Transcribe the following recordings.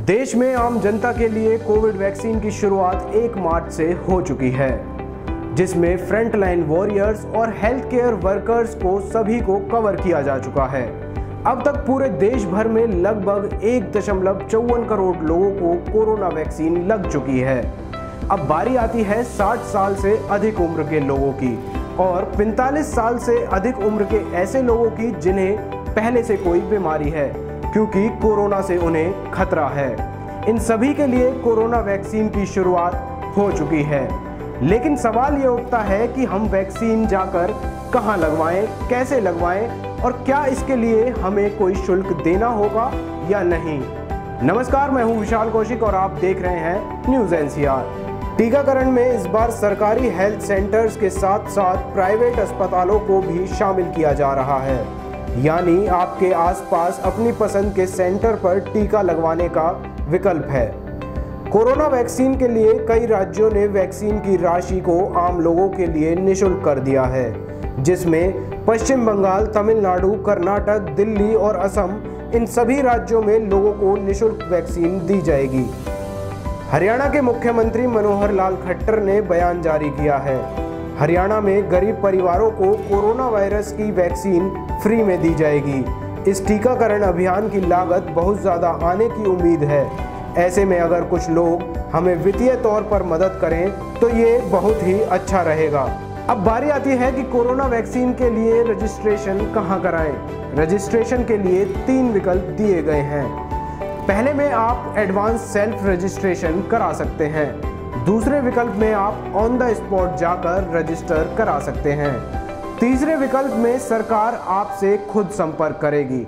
देश में आम जनता के लिए कोविड वैक्सीन की शुरुआत 1 मार्च से हो चुकी है, जिसमें फ्रंटलाइन वॉरियर्स और हेल्थ केयर वर्कर्स को सभी को कवर किया जा चुका है। अब तक पूरे देश भर में लगभग 1.54 करोड़ लोगों को कोरोना वैक्सीन लग चुकी है। अब बारी आती है 60 साल से अधिक उम्र के लोगों की और 45 साल से अधिक उम्र के ऐसे लोगों की जिन्हें पहले से कोई बीमारी है, क्योंकि कोरोना से उन्हें खतरा है। इन सभी के लिए कोरोना वैक्सीन की शुरुआत हो चुकी है, लेकिन सवाल ये उठता है कि हम वैक्सीन जाकर कहां लगवाएं, कैसे लगवाएं और क्या इसके लिए हमें कोई शुल्क देना होगा या नहीं। नमस्कार, मैं हूं विशाल कौशिक और आप देख रहे हैं न्यूज़ एनसीआर। टीकाकरण में इस बार सरकारी हेल्थ सेंटर्स के साथ साथ प्राइवेट अस्पतालों को भी शामिल किया जा रहा है, यानी आपके आसपास अपनी पसंद के सेंटर पर टीका लगवाने का विकल्प है। कोरोना वैक्सीन के लिए कई राज्यों ने वैक्सीन की राशि को आम लोगों के लिए निःशुल्क कर दिया है, जिसमें पश्चिम बंगाल, तमिलनाडु, कर्नाटक, दिल्ली और असम, इन सभी राज्यों में लोगों को निःशुल्क वैक्सीन दी जाएगी। हरियाणा के मुख्यमंत्री मनोहर लाल खट्टर ने बयान जारी किया है। हरियाणा में गरीब परिवारों को कोरोना वायरस की वैक्सीन फ्री में दी जाएगी। इस टीकाकरण अभियान की लागत बहुत ज़्यादा आने की उम्मीद है। ऐसे में अगर कुछ लोग हमें वित्तीय तौर पर मदद करें तो ये बहुत ही अच्छा रहेगा। अब बारी आती है कि कोरोना वैक्सीन के लिए रजिस्ट्रेशन कहाँ कराएं। रजिस्ट्रेशन के लिए 3 विकल्प दिए गए हैं। पहले में आप एडवांस सेल्फ रजिस्ट्रेशन करा सकते हैं। दूसरे विकल्प में आप ऑन द स्पॉट जाकर रजिस्टर करा सकते हैं। तीसरे विकल्प में सरकार आपसे खुद संपर्क करेगी।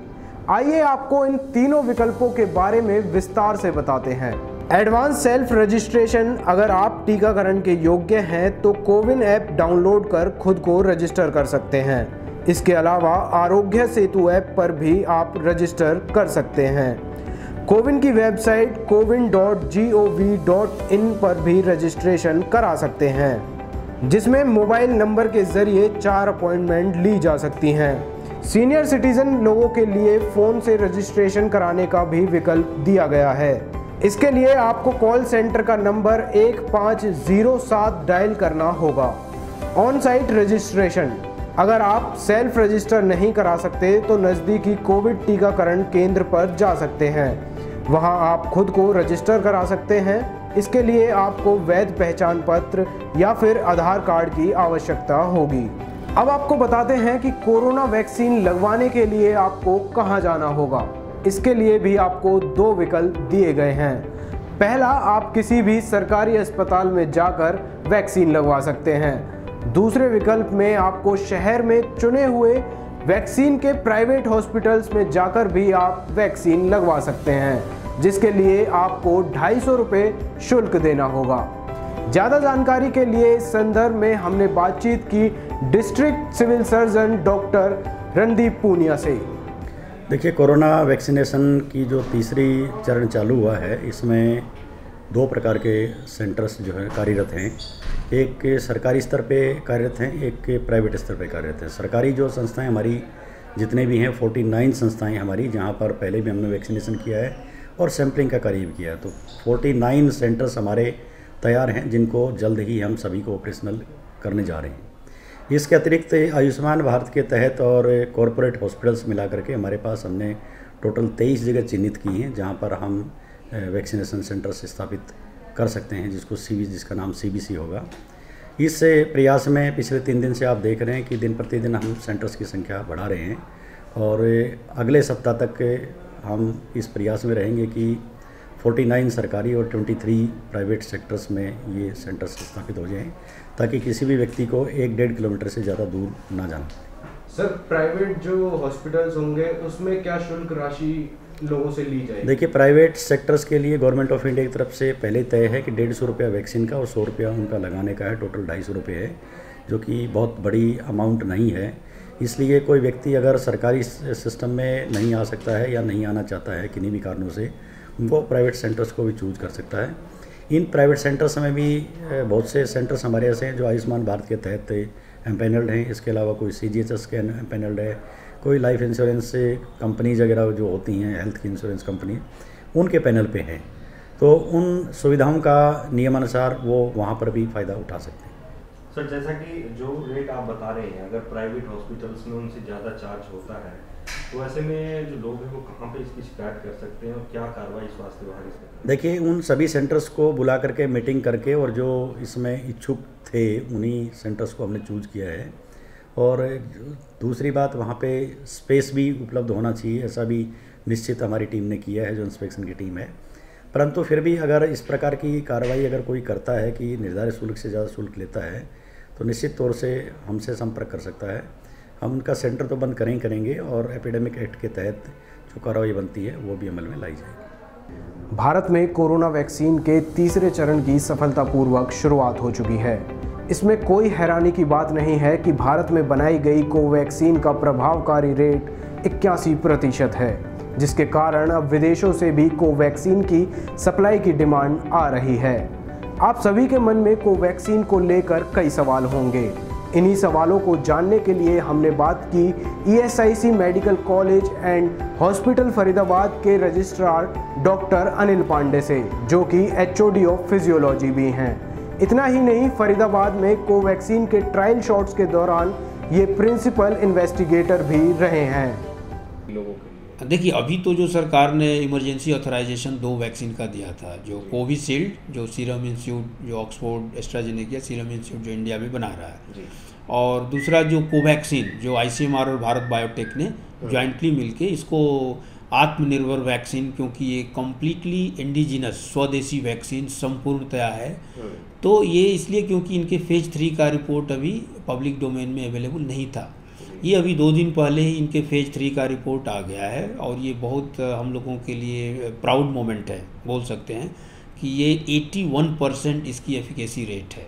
आइए आपको इन तीनों विकल्पों के बारे में विस्तार से बताते हैं। एडवांस सेल्फ रजिस्ट्रेशन, अगर आप टीकाकरण के योग्य हैं तो कोविन ऐप डाउनलोड कर खुद को रजिस्टर कर सकते हैं। इसके अलावा आरोग्य सेतु ऐप पर भी आप रजिस्टर कर सकते हैं। कोविन की वेबसाइट cowin.gov.in पर भी रजिस्ट्रेशन करा सकते हैं, जिसमें मोबाइल नंबर के जरिए 4 अपॉइंटमेंट ली जा सकती हैं। सीनियर सिटीजन लोगों के लिए फ़ोन से रजिस्ट्रेशन कराने का भी विकल्प दिया गया है। इसके लिए आपको कॉल सेंटर का नंबर 1507 डायल करना होगा। ऑन साइट रजिस्ट्रेशन, अगर आप सेल्फ रजिस्टर नहीं करा सकते तो नज़दीकी कोविड टीकाकरण केंद्र पर जा सकते हैं। वहां आप खुद को रजिस्टर करा सकते हैं। इसके लिए आपको वैध पहचान पत्र या फिर आधार कार्ड की आवश्यकता होगी। अब आपको बताते हैं कि कोरोना वैक्सीन लगवाने के लिए आपको कहां जाना होगा। इसके लिए भी आपको 2 विकल्प दिए गए हैं। पहला, आप किसी भी सरकारी अस्पताल में जाकर वैक्सीन लगवा सकते हैं। दूसरे विकल्प में आपको शहर में चुने हुए वैक्सीन के प्राइवेट हॉस्पिटल्स में जाकर भी आप वैक्सीन लगवा सकते हैं, जिसके लिए आपको 250 रुपये शुल्क देना होगा। ज़्यादा जानकारी के लिए इस संदर्भ में हमने बातचीत की district civil surgeon doctor Randeep Punia से। देखिए, कोरोना वैक्सीनेशन की जो तीसरी चरण चालू हुआ है, इसमें 2 प्रकार के सेंटर्स जो है कार्यरत हैं। एक सरकारी स्तर पे कार्यरत हैं, एक प्राइवेट स्तर पे कार्यरत हैं। सरकारी जो संस्थाएं हमारी जितने भी हैं 49 संस्थाएं हमारी, जहां पर पहले भी हमने वैक्सीनेशन किया है और सैम्पलिंग का कार्य भी किया है। तो 49 सेंटर्स हमारे तैयार हैं, जिनको जल्द ही हम सभी को ऑपरेशनल करने जा रहे हैं। इसके अतिरिक्त आयुष्मान भारत के तहत और कॉरपोरेट हॉस्पिटल्स मिला करके हमारे पास हमने टोटल 23 जगह चिन्हित की हैं, जहाँ पर हम वैक्सीनेशन सेंटर्स स्थापित कर सकते हैं, जिसका नाम CBC होगा। इस प्रयास में पिछले 3 दिन से आप देख रहे हैं कि दिन प्रतिदिन हम सेंटर्स की संख्या बढ़ा रहे हैं और अगले सप्ताह तक हम इस प्रयास में रहेंगे कि 49 सरकारी और 23 प्राइवेट सेक्टर्स में ये सेंटर्स स्थापित हो जाएं, ताकि किसी भी व्यक्ति को 1-1.5 किलोमीटर से ज़्यादा दूर ना जाना। सर, प्राइवेट जो हॉस्पिटल्स होंगे उसमें क्या शुल्क राशि लोगों से ली जाएगी? देखिए, प्राइवेट सेक्टर्स के लिए गवर्नमेंट ऑफ इंडिया की तरफ से पहले तय है कि 150 रुपया वैक्सीन का और 100 रुपया उनका लगाने का है। टोटल 250 रुपये है, जो कि बहुत बड़ी अमाउंट नहीं है। इसलिए कोई व्यक्ति अगर सरकारी सिस्टम में नहीं आ सकता है या नहीं आना चाहता है किन्हीं भी कारणों से, वो प्राइवेट सेंटर्स को भी चूज कर सकता है। इन प्राइवेट सेंटर्स में भी बहुत से सेंटर्स हमारे ऐसे हैं जो आयुष्मान भारत के तहत एम्पेनल्ड हैं। इसके अलावा कोई CGHS के एम्पेनल्ड है, कोई लाइफ इंश्योरेंस कंपनीज वगैरह जो होती हैं, हेल्थ की इंश्योरेंस कंपनी, उनके पैनल पे हैं, तो उन सुविधाओं का नियमानुसार वो वहाँ पर भी फ़ायदा उठा सकते हैं। सर, जैसा कि जो रेट आप बता रहे हैं, अगर प्राइवेट हॉस्पिटल्स में उनसे ज़्यादा चार्ज होता है, तो ऐसे में जो लोग हैं वो कहाँ पे इसकी शिकायत कर सकते हैं और क्या कार्रवाई स्वास्थ्य विभाग इसमें करें? देखिए, उन सभी सेंटर्स को बुला करके मीटिंग करके, और जो इसमें इच्छुक थे उन्हीं सेंटर्स को हमने चूज़ किया है। और दूसरी बात, वहाँ पे स्पेस भी उपलब्ध होना चाहिए, ऐसा भी निश्चित हमारी टीम ने किया है, जो इंस्पेक्शन की टीम है। परंतु फिर भी अगर इस प्रकार की कार्रवाई अगर कोई करता है कि निर्धारित शुल्क से ज़्यादा शुल्क लेता है, तो निश्चित तौर से हमसे संपर्क कर सकता है। हम उनका सेंटर तो बंद करेंगे और एपिडेमिक एक्ट के तहत जो कार्रवाई बनती है वो भी अमल में लाई जाएगी। भारत में कोरोना वैक्सीन के तीसरे चरण की सफलतापूर्वक शुरुआत हो चुकी है। इसमें कोई हैरानी की बात नहीं है कि भारत में बनाई गई कोवैक्सीन का प्रभावकारी रेट 81% है, जिसके कारण अब विदेशों से भी कोवैक्सीन की सप्लाई की डिमांड आ रही है। आप सभी के मन में कोवैक्सीन को लेकर कई सवाल होंगे। इन्हीं सवालों को जानने के लिए हमने बात की ESIC medical college and hospital Faridabad के रजिस्ट्रार डॉक्टर अनिल पांडे से, जो कि HOD ऑफ फिजियोलॉजी भी हैं। इतना ही नहीं, फरीदाबाद में कोवैक्सीन के ट्रायल शॉट्स के दौरान ये प्रिंसिपल इन्वेस्टिगेटर भी रहे हैं। लोगों के लिए देखिए, अभी तो जो सरकार ने इमरजेंसी ऑथराइजेशन 2 वैक्सीन का दिया था, जो कोविशील्ड जो सीरम इंस्टीट्यूट जो ऑक्सफोर्ड एस्ट्राजेनेका सीरम इंस्टीट्यूट जो इंडिया में बना रहा है जी, और दूसरा जो कोवैक्सीन जो ICMR और भारत बायोटेक ने ज्वाइंटली मिलके इसको आत्मनिर्भर वैक्सीन, क्योंकि ये कम्प्लीटली इंडिजिनस स्वदेशी वैक्सीन संपूर्णतया है, तो ये इसलिए क्योंकि इनके फेज 3 का रिपोर्ट अभी पब्लिक डोमेन में अवेलेबल नहीं था। ये अभी 2 दिन पहले ही इनके फेज 3 का रिपोर्ट आ गया है और ये बहुत हम लोगों के लिए प्राउड मोमेंट है, बोल सकते हैं कि ये 81% इसकी एफिकेसी रेट है।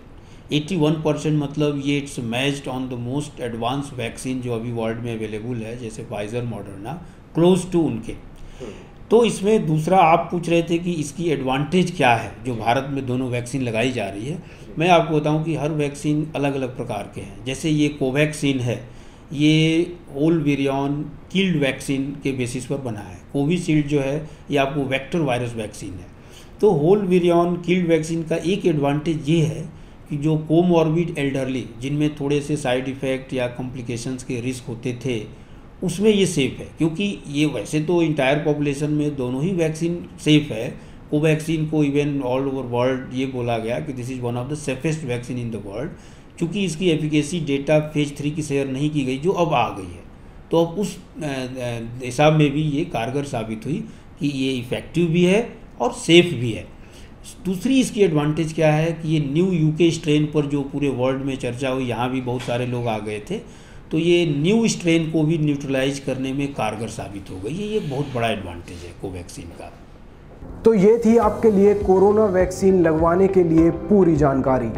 81% मतलब ये it's matched on the most advance vaccine जो अभी वर्ल्ड में अवेलेबल है, जैसे फाइजर, मॉडर्ना, क्लोज टू उनके। तो इसमें दूसरा आप पूछ रहे थे कि इसकी एडवांटेज क्या है जो भारत में दोनों वैक्सीन लगाई जा रही है। मैं आपको बताऊं कि हर वैक्सीन अलग अलग प्रकार के हैं। जैसे ये कोवैक्सीन है, ये होल विरियन किल्ड वैक्सीन के बेसिस पर बना है। कोविशील्ड जो है ये आपको वेक्टर वायरस वैक्सीन है। तो होल विरियन किल्ड वैक्सीन का एक एडवांटेज ये है कि जो कोमॉर्बिड एल्डरली, जिनमें थोड़े से साइड इफ़ेक्ट या कॉम्प्लिकेशंस के रिस्क होते थे, उसमें ये सेफ़ है, क्योंकि ये वैसे तो इंटायर पॉपुलेशन में दोनों ही वैक्सीन सेफ़ है। कोवैक्सीन को इवन ऑल ओवर वर्ल्ड ये बोला गया कि this is one of the safest vaccine in the world. चूँकि इसकी एफिकेसी डेटा फेज 3 की शेयर नहीं की गई, जो अब आ गई है, तो अब उस हिसाब में भी ये कारगर साबित हुई कि ये इफ़ेक्टिव भी है और सेफ़ भी है। दूसरी इसकी एडवांटेज क्या है कि ये न्यू UK स्ट्रेन पर जो पूरे वर्ल्ड में चर्चा हुई, यहाँ भी बहुत सारे लोग आ गए थे, तो ये न्यू स्ट्रेन को भी न्यूट्रलाइज करने में कारगर साबित हो गई है। ये बहुत बड़ा एडवांटेज है कोवैक्सीन का। तो ये थी आपके लिए कोरोना वैक्सीन लगवाने के लिए पूरी जानकारी।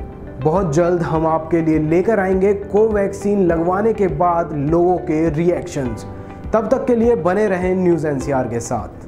बहुत जल्द हम आपके लिए लेकर आएंगे कोवैक्सीन लगवाने के बाद लोगों के रिएक्शंस। तब तक के लिए बने रहें न्यूज़ NCR के साथ।